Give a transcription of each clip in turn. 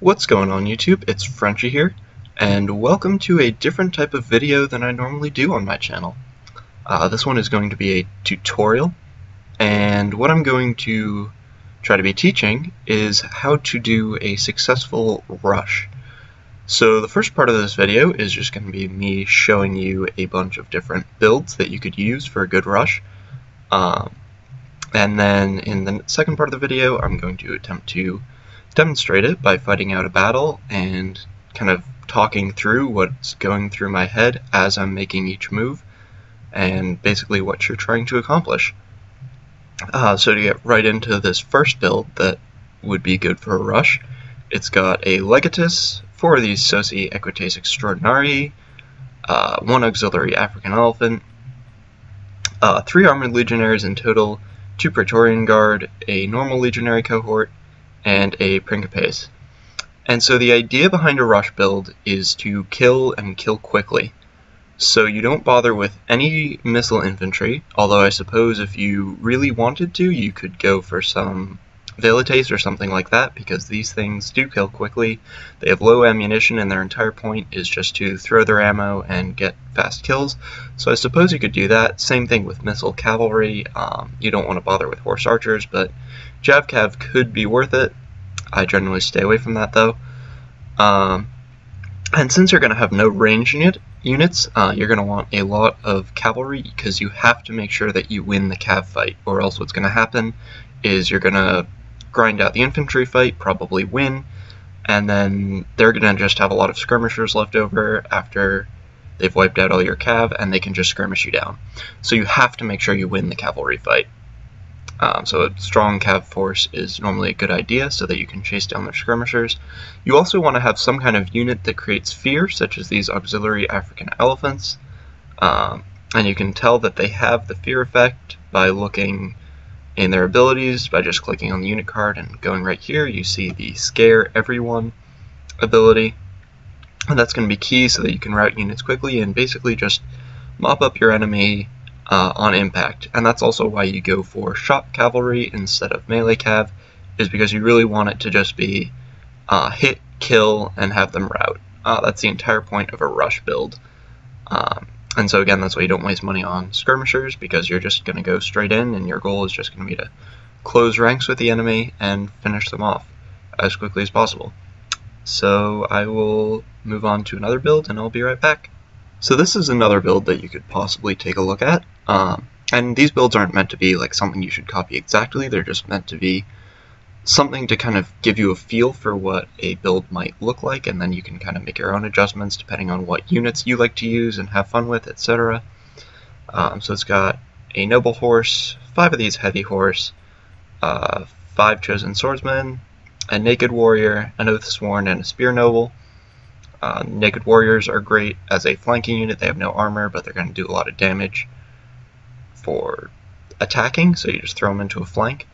What's going on YouTube? It's Frenchie here, and welcome to a different type of video than I normally do on my channel. This one is going to be a tutorial, and what I'm going to try to be teaching is how to do a successful rush. So the first part of this video is just going to be me showing you a bunch of different builds that you could use for a good rush. And then in the second part of the video, I'm going to attempt to demonstrate it by fighting out a battle and kind of talking through what's going through my head as I'm making each move and basically what you're trying to accomplish. So to get right into this first build that would be good for a rush, it's got a Legatus, 4 of these Soci Equites Extraordinari, 1 Auxiliary African Elephant, 3 Armored Legionnaires in total, 2 Praetorian Guard, a normal Legionary cohort, and a Principes. And so the idea behind a rush build is to kill and kill quickly. So you don't bother with any missile infantry, although I suppose if you really wanted to, you could go for some Velites or something like that, because these things do kill quickly. They have low ammunition and their entire point is just to throw their ammo and get fast kills. So I suppose you could do that. Same thing with missile cavalry. You don't want to bother with horse archers, but Javcav could be worth it. I generally stay away from that though. And since you're going to have no range units, you're going to want a lot of cavalry because you have to make sure that you win the cav fight, or else what's going to happen is you're going to grind out the infantry fight, probably win, and then they're going to just have a lot of skirmishers left over after they've wiped out all your cav, and they can just skirmish you down. So you have to make sure you win the cavalry fight. So a strong cav force is normally a good idea so that you can chase down their skirmishers. You also want to have some kind of unit that creates fear, such as these Auxiliary African Elephants. And you can tell that they have the fear effect by looking in their abilities, by just clicking on the unit card and going right here. You see the Scare Everyone ability. And that's going to be key so that you can route units quickly and basically just mop up your enemy on impact. And that's also why you go for shot cavalry instead of melee cav, is because you really want it to just be hit, kill, and have them rout. That's the entire point of a rush build. And so again, that's why you don't waste money on skirmishers, because you're just going to go straight in and your goal is just going to be to close ranks with the enemy and finish them off as quickly as possible. So I will move on to another build and I'll be right back. So this is another build that you could possibly take a look at, and these builds aren't meant to be like something you should copy exactly. They're just meant to be something to kind of give you a feel for what a build might look like, and then you can kind of make your own adjustments depending on what units you like to use and have fun with, etc. So it's got a noble horse, 5 of these heavy horse, 5 chosen swordsmen, a naked warrior, an oath sworn, and a spear noble. Naked warriors are great as a flanking unit. They have no armor, but they're going to do a lot of damage for attacking, so you just throw them into a flank.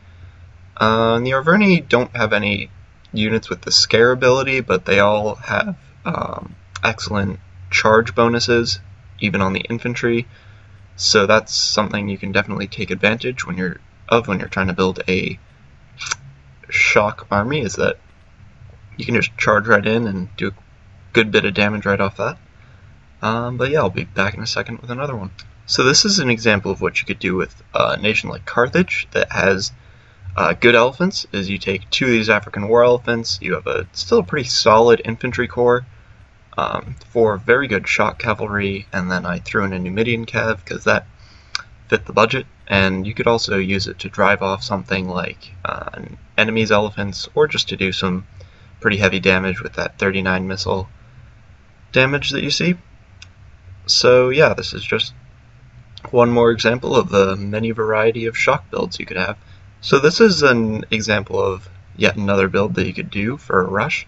The Arverni don't have any units with the scare ability, but they all have excellent charge bonuses, even on the infantry. So that's something you can definitely take advantage when you're trying to build a shock army, is that you can just charge right in and do a good bit of damage right off that. But yeah, I'll be back in a second with another one. So this is an example of what you could do with a nation like Carthage that has good elephants. Is you take 2 of these African war elephants, you have still a pretty solid infantry corps, 4 very good shock cavalry, and then I threw in a Numidian cav because that fit the budget. And you could also use it to drive off something like an enemy's elephants, or just to do some pretty heavy damage with that 39 missile damage that you see. So yeah, this is just one more example of the many variety of shock builds you could have. So this is an example of yet another build that you could do for a rush.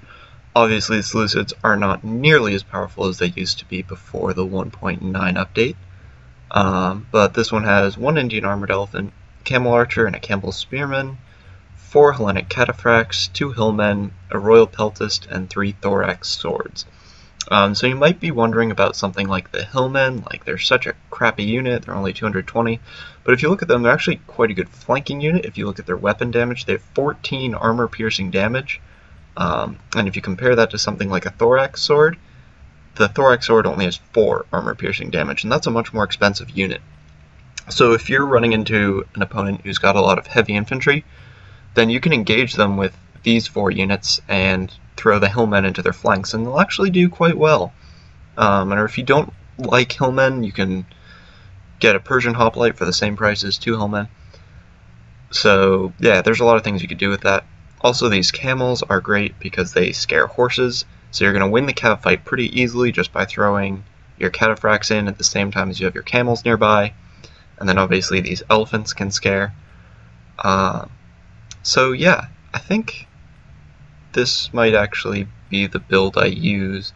Obviously the Seleucids are not nearly as powerful as they used to be before the 1.9 update, but this one has 1 Indian armored elephant, camel archer, and a camel spearman, 4 Hellenic cataphracts, 2 hillmen, a royal peltist, and 3 thorax swords. So you might be wondering about something like the hillmen, like they're such a crappy unit, they're only 220, but if you look at them, they're actually quite a good flanking unit. If you look at their weapon damage, they have 14 armor piercing damage, And if you compare that to something like a thorax sword, the thorax sword only has 4 armor-piercing damage, and that's a much more expensive unit. So if you're running into an opponent who's got a lot of heavy infantry, then you can engage them with these 4 units and throw the hillmen into their flanks, and they'll actually do quite well. Or if you don't like hillmen, you can get a Persian hoplite for the same price as 2 hillmen. So yeah, there's a lot of things you could do with that. Also, these camels are great because they scare horses, so you're going to win the cav fight pretty easily just by throwing your cataphracts in at the same time as you have your camels nearby. And then obviously these elephants can scare. So yeah, I think this might actually be the build I use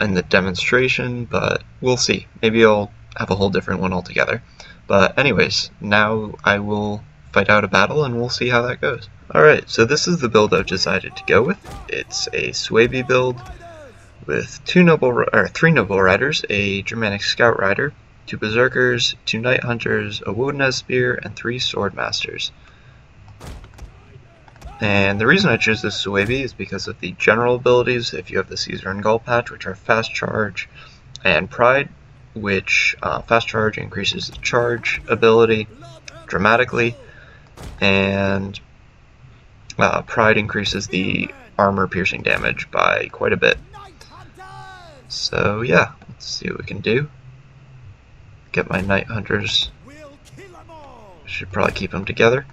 in the demonstration, but we'll see. Maybe I'll have a whole different one altogether. But anyways, now I will fight out a battle and we'll see how that goes. Alright, so this is the build I've decided to go with. It's a Suebi build with 3 noble riders, a Germanic scout rider, 2 berserkers, 2 night hunters, a Wodenez spear, and 3 sword masters. And the reason I choose this Suebi is because of the general abilities. If you have the Caesar and Gaul patch, which are fast charge and pride, which fast charge increases the charge ability dramatically, and pride increases the armor piercing damage by quite a bit. So yeah, let's see what we can do. Get my night hunters. Should probably keep them together.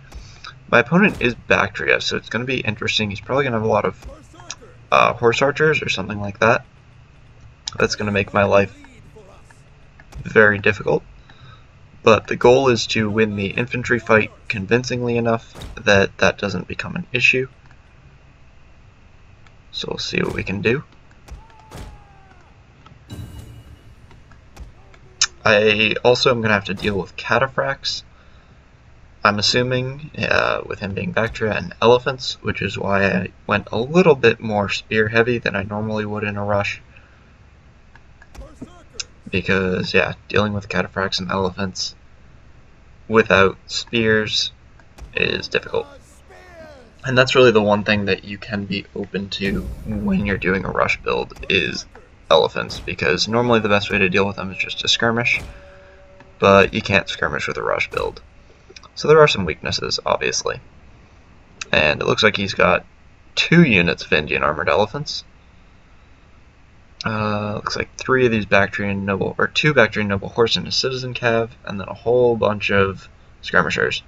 My opponent is Bactria, so it's going to be interesting. He's probably going to have a lot of horse archers or something like that. That's going to make my life very difficult. But the goal is to win the infantry fight convincingly enough that that doesn't become an issue. So we'll see what we can do. I also am going to have to deal with cataphracts. I'm assuming, with him being Bactria, and elephants, which is why I went a little bit more spear heavy than I normally would in a rush. Because, yeah, dealing with cataphracts and elephants without spears is difficult. And that's really the one thing that you can be open to when you're doing a rush build is elephants, because normally the best way to deal with them is just to skirmish, but you can't skirmish with a rush build. So there are some weaknesses, obviously. And it looks like he's got 2 units of Indian armored elephants. Looks like 3 of these Bactrian noble, or 2 Bactrian noble horse and a citizen cav, and then a whole bunch of skirmishers,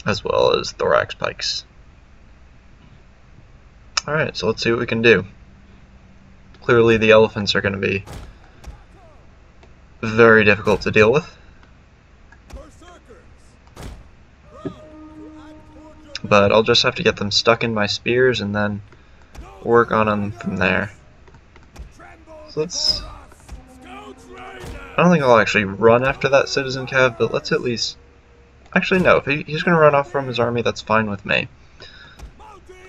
as well as thorax pikes. Alright, so let's see what we can do. Clearly the elephants are going to be very difficult to deal with. But I'll just have to get them stuck in my spears and then work on them from there. So let's... I don't think I'll actually run after that citizen cav, but let's at least... Actually no, if he's going to run off from his army, that's fine with me.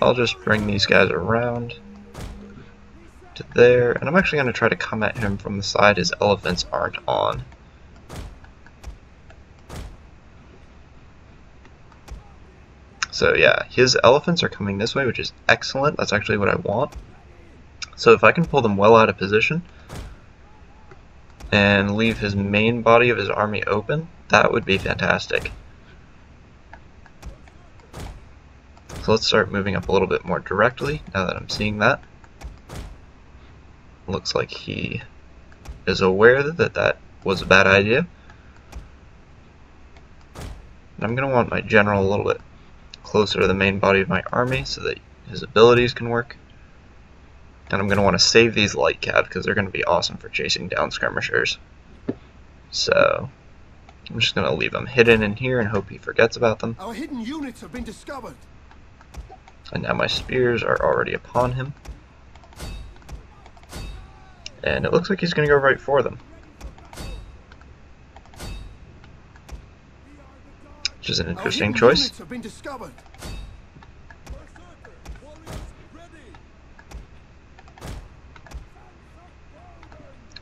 I'll just bring these guys around to there, and I'm actually going to try to come at him from the side his elephants aren't on. So yeah, his elephants are coming this way, which is excellent. That's actually what I want. So if I can pull them well out of position and leave his main body of his army open, that would be fantastic. So let's start moving up a little bit more directly now that I'm seeing that. Looks like he is aware that that was a bad idea. And I'm going to want my general a little bit closer to the main body of my army so that his abilities can work. And I'm going to want to save these light cav because they're going to be awesome for chasing down skirmishers. So I'm just going to leave them hidden in here and hope he forgets about them. Our hidden units have been discovered. And now my spears are already upon him. And it looks like he's going to go right for them. Which is an interesting choice.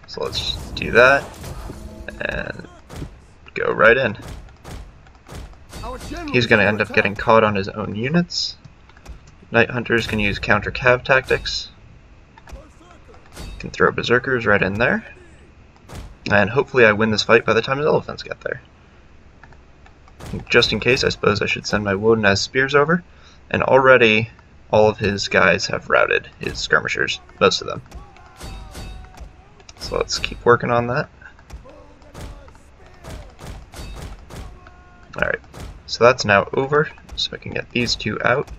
So let's do that and go right in. He's going to end up getting caught on his own units. Night Hunters can use counter cav tactics. Can throw berserkers right in there. And hopefully I win this fight by the time his elephants get there. Just in case, I suppose I should send my Woden-as spears over. And already all of his guys have routed his skirmishers, most of them. So let's keep working on that. Alright, so that's now over, so I can get these two out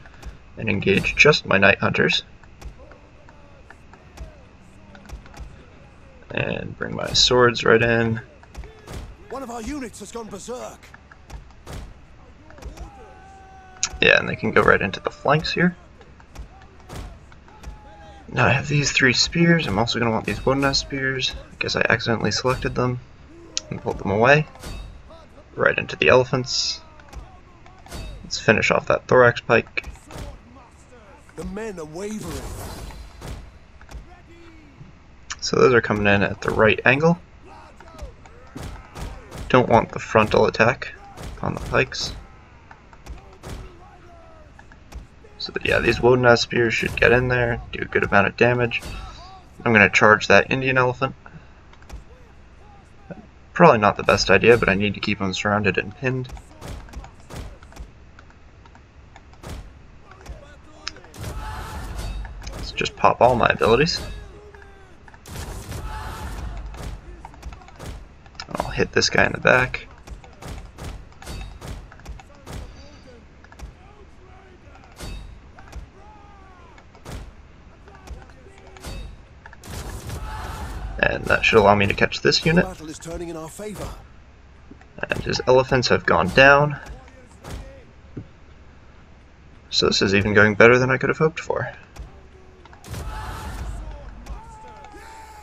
and engage just my Night Hunters. And bring my swords right in. One of our units has gone berserk. Yeah, and they can go right into the flanks here. Now I have these 3 spears. I'm also going to want these Woden-as spears. I guess I accidentally selected them and pulled them away. Right into the elephants. Let's finish off that thorax pike. The men are wavering. So those are coming in at the right angle. Don't want the frontal attack on the pikes. So yeah, these Woden-as spears should get in there, do a good amount of damage. I'm going to charge that Indian elephant. Probably not the best idea, but I need to keep them surrounded and pinned. Let's just pop all my abilities. I'll hit this guy in the back. And that should allow me to catch this unit. The battle is turning in our favor. And his elephants have gone down. So this is even going better than I could have hoped for.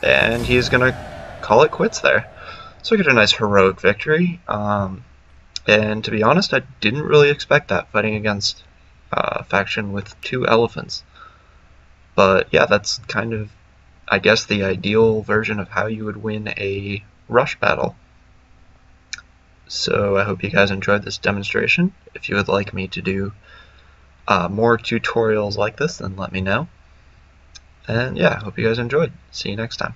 And he's gonna call it quits there. So I get a nice heroic victory. And to be honest, I didn't really expect that, fighting against a faction with 2 elephants. But yeah, that's kind of, I guess, the ideal version of how you would win a rush battle. So I hope you guys enjoyed this demonstration. If you would like me to do more tutorials like this, then let me know. And yeah, I hope you guys enjoyed. See you next time.